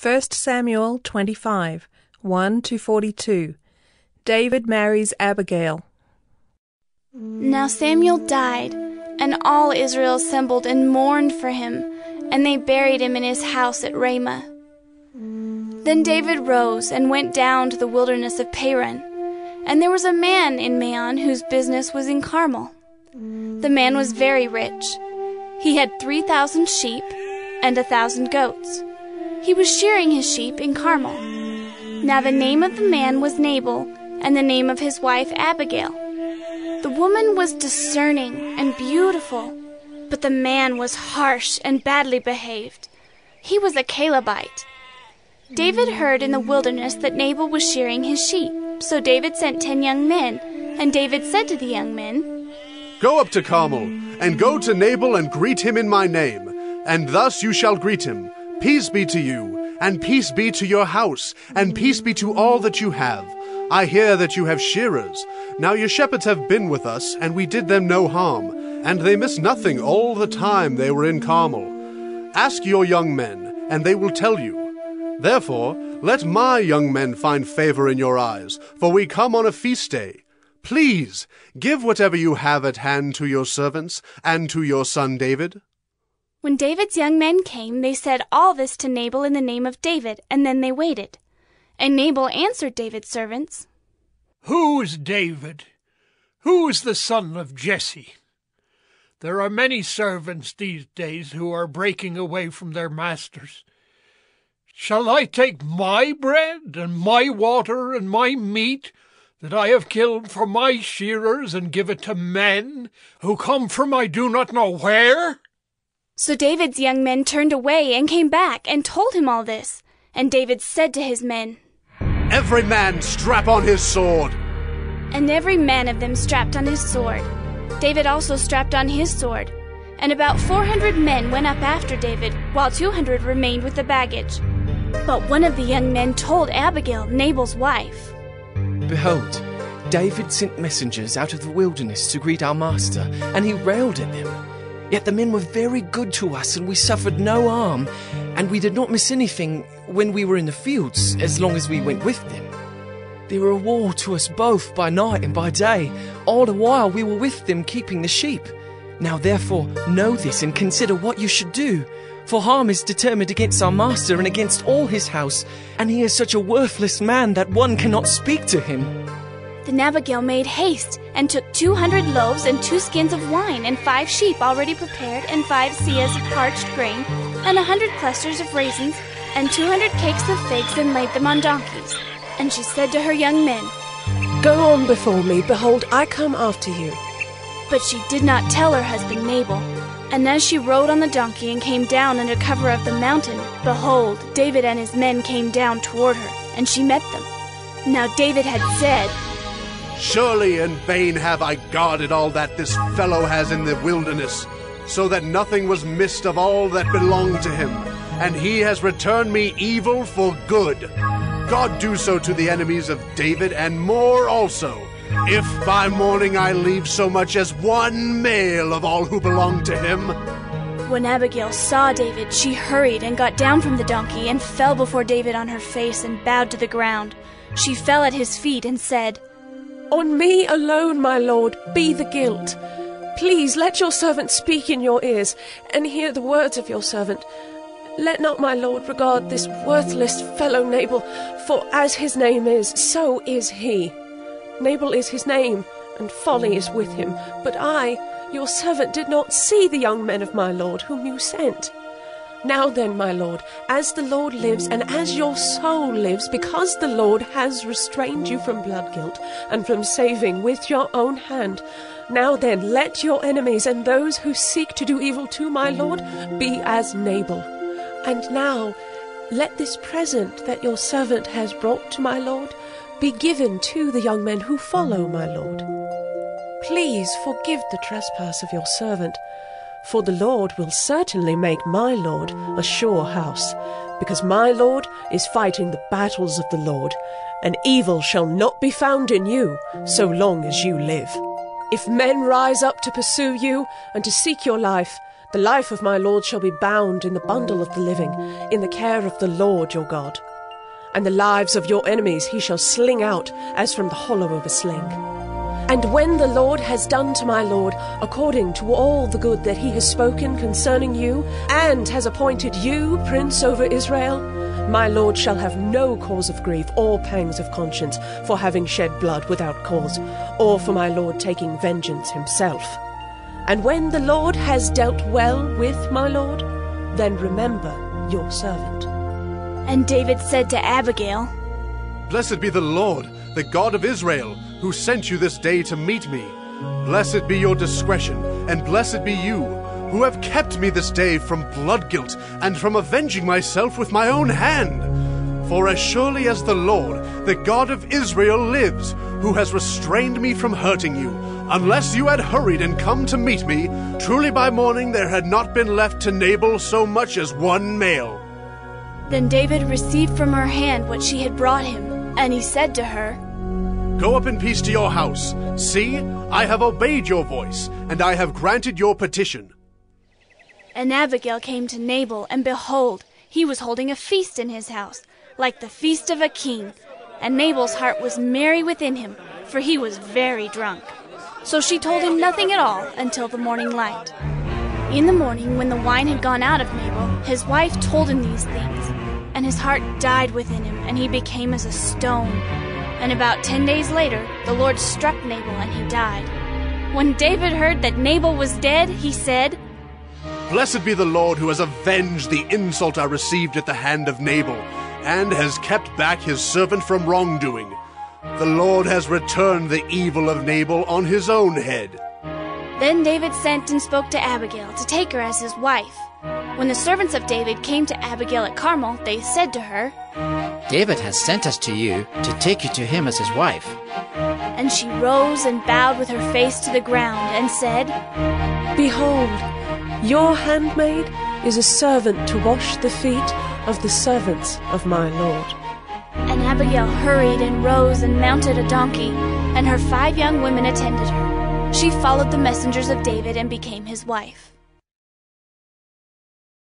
1 Samuel 25, 1-42. David marries Abigail. Now Samuel died, and all Israel assembled and mourned for him, and they buried him in his house at Ramah. Then David rose and went down to the wilderness of Paran, and there was a man in Maon whose business was in Carmel. The man was very rich. He had 3,000 sheep and 1,000 goats. He was shearing his sheep in Carmel. Now the name of the man was Nabal, and the name of his wife Abigail. The woman was discerning and beautiful, but the man was harsh and badly behaved. He was a Calebite. David heard in the wilderness that Nabal was shearing his sheep. So David sent 10 young men, and David said to the young men, "Go up to Carmel, and go to Nabal and greet him in my name. And thus you shall greet him, Peace be to you, and peace be to your house, and peace be to all that you have. I hear that you have shearers. Now your shepherds have been with us, and we did them no harm, and they missed nothing all the time they were in Carmel. Ask your young men, and they will tell you. Therefore, let my young men find favor in your eyes, for we come on a feast day. Please, give whatever you have at hand to your servants, and to your son David." When David's young men came, they said all this to Nabal in the name of David, and then they waited. And Nabal answered David's servants, "Who is David? Who is the son of Jesse? There are many servants these days who are breaking away from their masters. Shall I take my bread and my water and my meat that I have killed for my shearers and give it to men who come from I do not know where?" So David's young men turned away and came back and told him all this. And David said to his men, "Every man strap on his sword." And every man of them strapped on his sword. David also strapped on his sword. And about 400 men went up after David, while 200 remained with the baggage. But one of the young men told Abigail, Nabal's wife, "Behold, David sent messengers out of the wilderness to greet our master, and he railed at them. Yet the men were very good to us, and we suffered no harm, and we did not miss anything when we were in the fields, as long as we went with them. They were a wall to us both by night and by day. All the while we were with them keeping the sheep. Now therefore know this and consider what you should do. For harm is determined against our master and against all his house, and he is such a worthless man that one cannot speak to him." Then Abigail made haste, and took 200 loaves and 2 skins of wine, and 5 sheep already prepared, and 5 seahs of parched grain, and 100 clusters of raisins, and 200 cakes of figs, and laid them on donkeys. And she said to her young men, "Go on before me, behold, I come after you." But she did not tell her husband Nabal. And as she rode on the donkey and came down under cover of the mountain, behold, David and his men came down toward her, and she met them. Now David had said, "Surely in vain have I guarded all that this fellow has in the wilderness, so that nothing was missed of all that belonged to him, and he has returned me evil for good. God do so to the enemies of David, and more also, if by morning I leave so much as one male of all who belong to him." When Abigail saw David, she hurried and got down from the donkey, and fell before David on her face, and bowed to the ground. She fell at his feet and said, "On me alone, my lord, be the guilt. Please let your servant speak in your ears, and hear the words of your servant. Let not my lord regard this worthless fellow Nabal, for as his name is, so is he. Nabal is his name, and folly is with him. But I, your servant, did not see the young men of my lord, whom you sent. Now then, my lord, as the Lord lives, and as your soul lives, because the Lord has restrained you from blood guilt, and from saving with your own hand, now then, let your enemies and those who seek to do evil to my lord be as Nabal. And now, let this present that your servant has brought to my lord be given to the young men who follow my lord. Please forgive the trespass of your servant, for the Lord will certainly make my lord a sure house, because my lord is fighting the battles of the Lord, and evil shall not be found in you so long as you live. If men rise up to pursue you and to seek your life, The life of my lord shall be bound in the bundle of the living, in the care of the Lord your God. And the lives of your enemies he shall sling out as from the hollow of a sling. And when the Lord has done to my lord according to all the good that he has spoken concerning you, and has appointed you prince over Israel, my lord shall have no cause of grief or pangs of conscience for having shed blood without cause, or for my lord taking vengeance himself. And when the Lord has dealt well with my lord, then remember your servant. And David said to Abigail, Blessed be the Lord, the God of Israel, who sent you this day to meet me. Blessed be your discretion, and blessed be you, who have kept me this day from blood guilt, and from avenging myself with my own hand. For as surely as the Lord, the God of Israel, lives, who has restrained me from hurting you, unless you had hurried and come to meet me, truly by morning there had not been left to Nabal so much as one male. Then David received from her hand what she had brought him, and he said to her, Go up in peace to your house. See, I have obeyed your voice, and I have granted your petition. And Abigail came to Nabal, and behold, he was holding a feast in his house, like the feast of a king. And Nabal's heart was merry within him, for he was very drunk. So she told him nothing at all until the morning light. In the morning, when the wine had gone out of Nabal, his wife told him these things, and his heart died within him, and he became as a stone. And about 10 days later, the Lord struck Nabal, and he died. When David heard that Nabal was dead, he said, Blessed be the Lord who has avenged the insult I received at the hand of Nabal, and has kept back his servant from wrongdoing. The Lord has returned the evil of Nabal on his own head. Then David sent and spoke to Abigail to take her as his wife. When the servants of David came to Abigail at Carmel, they said to her, David has sent us to you to take you to him as his wife. And she rose and bowed with her face to the ground and said, Behold, your handmaid is a servant to wash the feet of the servants of my lord. And Abigail hurried and rose and mounted a donkey, and her 5 young women attended her. She followed the messengers of David and became his wife.